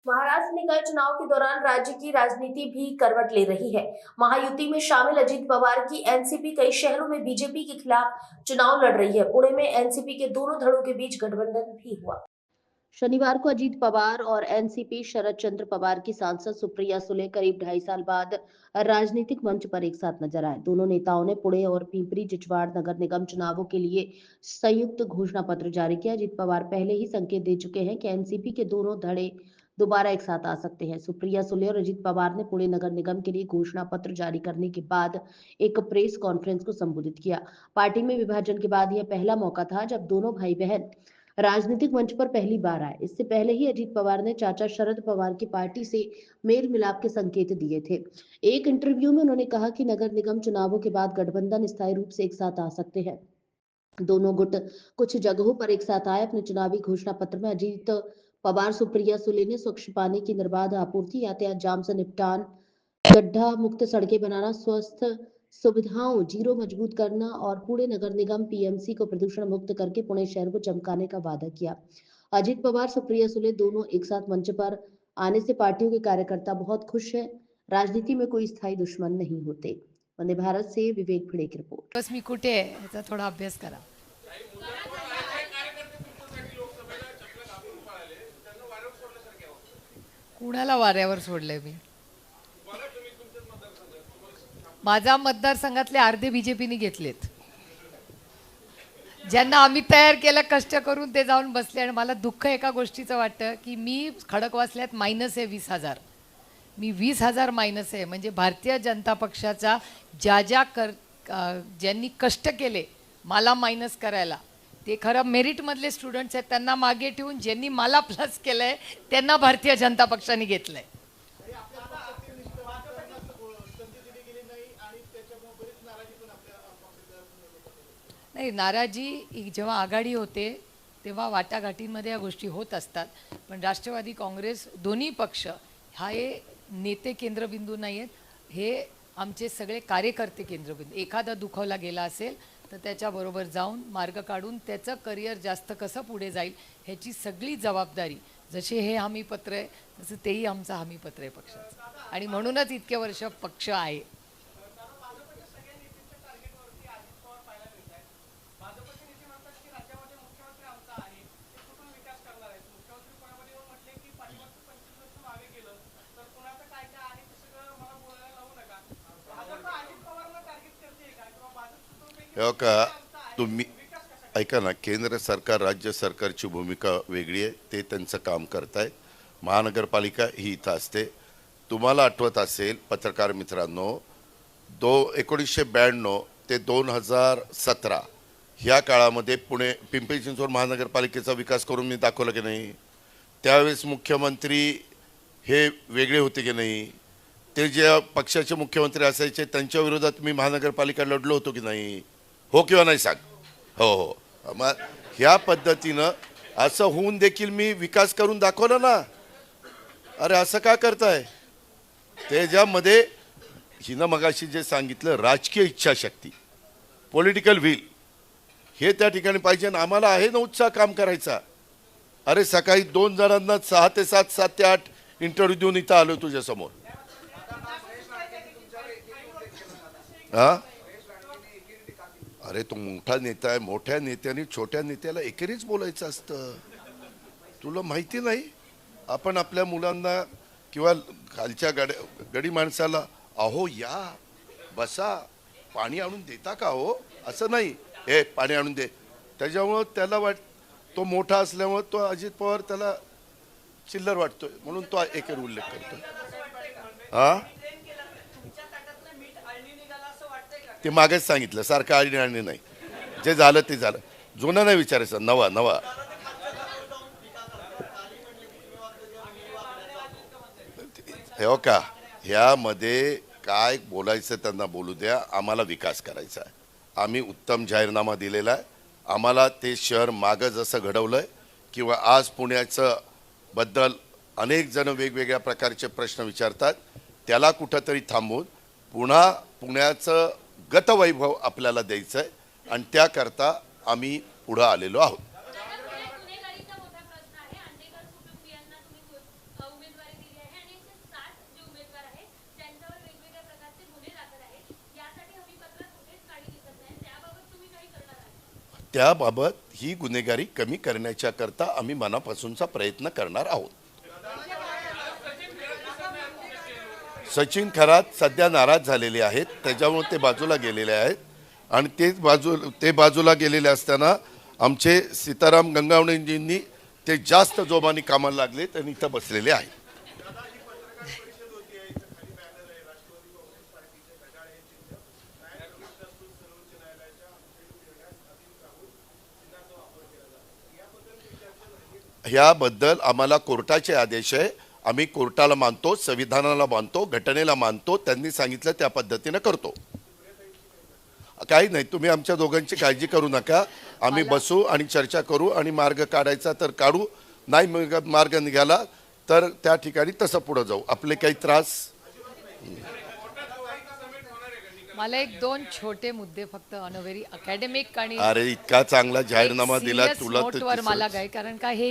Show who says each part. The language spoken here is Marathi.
Speaker 1: महाराष्ट्र निकाय चुनाव के दौरान राज्य की राजनीति भी करवट ले रही है। महायुति में शामिल अजीत पवार की एनसीपी कई शहरों में बीजेपी के खिलाफ चुनाव लड़ रही है। पुणे में एनसीपी के दोनों धड़ों के बीच गठबंधन भी हुआ। शनिवार को अजीत पवार और एनसीपी शरद चंद्र पवार की सांसद सुप्रिया सुले करीब 2.5 साल बाद राजनीतिक मंच पर एक साथ नजर आए। दोनों नेताओं ने पुणे और पिंपरी चिंचवड़ नगर निगम चुनावों के लिए संयुक्त घोषणा पत्र जारी किया। अजीत पवार पहले ही संकेत दे चुके हैं कि एनसीपी के दोनों धड़े दोबारा एक साथ आ सकते हैं। सुप्रिया सुले और अजीत पवार ने पुणे नगर निगम के लिए घोषणा पत्र जारी करने के बाद एक प्रेस कॉन्फ्रेंस को संबोधित किया। पार्टी में विभाजन के बाद यह पहला मौका था जब दोनों भाई बहन राजनीतिक मंच पर पहली बार आए। इससे पहले ही अजीत पवार ने चाचा शरद पवार की पार्टी से मेल मिलाप के संकेत दिए थे। एक इंटरव्यू में उन्होंने कहा कि नगर निगम चुनावों के बाद गठबंधन स्थायी रूप से एक साथ आ सकते हैं। दोनों गुट कुछ जगहों पर एक साथ आए। अपने चुनावी घोषणा पत्र में अजीत पवार सुप्रिया सुले ने स्वच्छ पानी की निर्बाध आपूर्ति, यातायात जाम से निपटान, गड्ढा मुक्त सड़कें बनाना, स्वस्थ सुविधाओं जीरो मजबूत करना और पुणे नगर निगम पीएमसी को प्रदूषण मुक्त करके पुणे शहर को चमकाने का वादा किया। अजीत पवार सुप्रिया सुले दोनों एक साथ मंच पर आने से पार्टियों के कार्यकर्ता बहुत खुश हैं। राजनीति में कोई स्थायी दुश्मन नहीं होते। वंदे भारत से विवेक भिड़े की रिपोर्ट।
Speaker 2: बस मी कुठे आहे याचा थोडा अभ्यास करा. कुणाला वाऱ्यावर सोडलंय मी? माझा मतदारसंघातले अर्धे बीजेपीने घेतलेत. ज्यांना आम्ही तयार केलं कष्ट करून ते जाऊन बसले. आणि मला दुःख एका गोष्टीचं वाटतं की मी खडकवासल्यात मायनस आहे 20,000. मी 20,000 मायनस आहे. म्हणजे भारतीय जनता पक्षाचा ज्यांनी कष्ट केले मला मायनस करायला, ते खरं मेरिटमधले स्टुडंट्स आहेत. त्यांना मागे ठेवून ज्यांनी मला प्लस केलंय त्यांना भारतीय जनता पक्षाने घेतलंय. नाही, नाराजी जेव्हा आघाडी होते तेव्हा वाटाघाटींमध्ये या गोष्टी होत असतात. पण राष्ट्रवादी काँग्रेस दोन्ही पक्ष हे नेते केंद्रबिंदू नाही आहेत. हे आमचे सगळे कार्यकर्ते केंद्रबिंदू. एखादा दुखावला गेला असेल तर त्याच्याबरोबर जाऊन मार्ग काढून त्याचं करिअर जास्त कसं पुढे जाईल ह्याची सगळी जबाबदारी, जसे हे हमीपत्र आहे तसं तेही आमचं हमीपत्र आहे पक्षाचं. आणि म्हणूनच इतके वर्ष पक्ष आहे.
Speaker 3: का तुम्ही ऐका ना, केंद्र सरकार राज्य सरकारची भूमिका वेगळी आहे. ते त्यांचं काम करताय. महानगरपालिका ही इथं असते. तुम्हाला आठवत असेल पत्रकार मित्रांनो, 1992 ते 2017 ह्या काळामध्ये पुणे पिंपरी चिंचवड महानगरपालिकेचा विकास करून मी दाखवला की नाही? त्यावेळेस मुख्यमंत्री हे वेगळे होते की नाही? ते जे पक्षाचे मुख्यमंत्री असायचे त्यांच्या विरोधात मी महानगरपालिका लढलो होतो की नाही? हो किंवा नाही सांग? हो हो. मग ह्या पद्धतीनं असं होऊन देखील मी विकास करून दाखवला ना. अरे असं का करताय? त्याच्यामध्ये हिनं मगाशी जे सांगितलं राजकीय इच्छाशक्ती, पॉलिटिकल व्हील हे त्या ठिकाणी पाहिजे. आम्हाला आहे ना उत्साह काम करायचा. अरे सकाळी 2 जणांना 6 ते 7, 7 ते 8 इंटरव्ह्यू देऊन इथं आलो तुझ्यासमोर. हा, अरे तो मोठा नेता आहे. मोठ्या नेत्याने छोट्या नेत्याला एकेरीच बोलायचं असतं. तुला माहिती नाही? आपण आपल्या मुलांना किंवा खालच्या गडी माणसाला अहो या बसा पाणी आणून देता का हो असं नाही, हे पाणी आणून दे. त्याच्यामुळं त्याला तो मोठा असल्यामुळे तो अजित पवार त्याला चिल्लर वाटतोय म्हणून तो एकेर उल्लेख करतोय. हा, ते मागेच सांगितलं सारखं आळणी आणणे नाही. जे झालं ते झालं. जुनं नाही विचारायचं, नवा नवा. हो का, ह्यामध्ये काय बोलायचं त्यांना बोलू द्या. आम्हाला विकास करायचा आहे. आम्ही उत्तम जाहीरनामा दिलेला आहे. आम्हाला ते शहर मागं जसं घडवलंय किंवा आज पुण्याचं बद्दल अनेक जण वेगवेगळ्या प्रकारचे प्रश्न विचारतात, त्याला कुठंतरी थांबवून पुन्हा पुण्याचं गतवैभव आपल्याला द्यायचं आहे. आणि त्याकरता आम्ही पुढे आलेलो आहोत. त्याबाबत ही गुन्हेगारी कमी करण्याच्या करता आम्ही मनापासूनचा प्रयत्न करणार आहोत. सचिन खरात सध्या नाराज झालेले आहेत, त्याच्यामुळे ते बाजूला गेलेले आहेत आणि ते बाजूला गेलेले असताना आमचे सीताराम गंगावणेजींनी ते जास्त जोमाने कामाला लागले आणि इथं बसलेले आहेत. ह्याबद्दल आम्हाला कोर्टाचे आदेश आहे. आम्ही कोर्टाला मानतो, संविधानाला मानतो, घटनेला मानतो. त्यांनी सांगितलं त्या पद्धतीनं करतो. काही नाही, तुम्ही आमच्या दोघांची काळजी करू नका. आम्ही बसू आणि चर्चा करू आणि मार्ग काढायचा तर काढू, नाही मार्ग निघाला तर त्या ठिकाणी तसं पुढे जाऊ. आपले काही त्रास.
Speaker 2: मला एक दोन छोटे मुद्दे फक्त ऑन अ व्हेरी अकॅडमिक आणि
Speaker 3: अरे इतका चांगला जाहीरनामा दिला
Speaker 2: serious
Speaker 3: तुला
Speaker 2: note वर मला काय, कारण का हे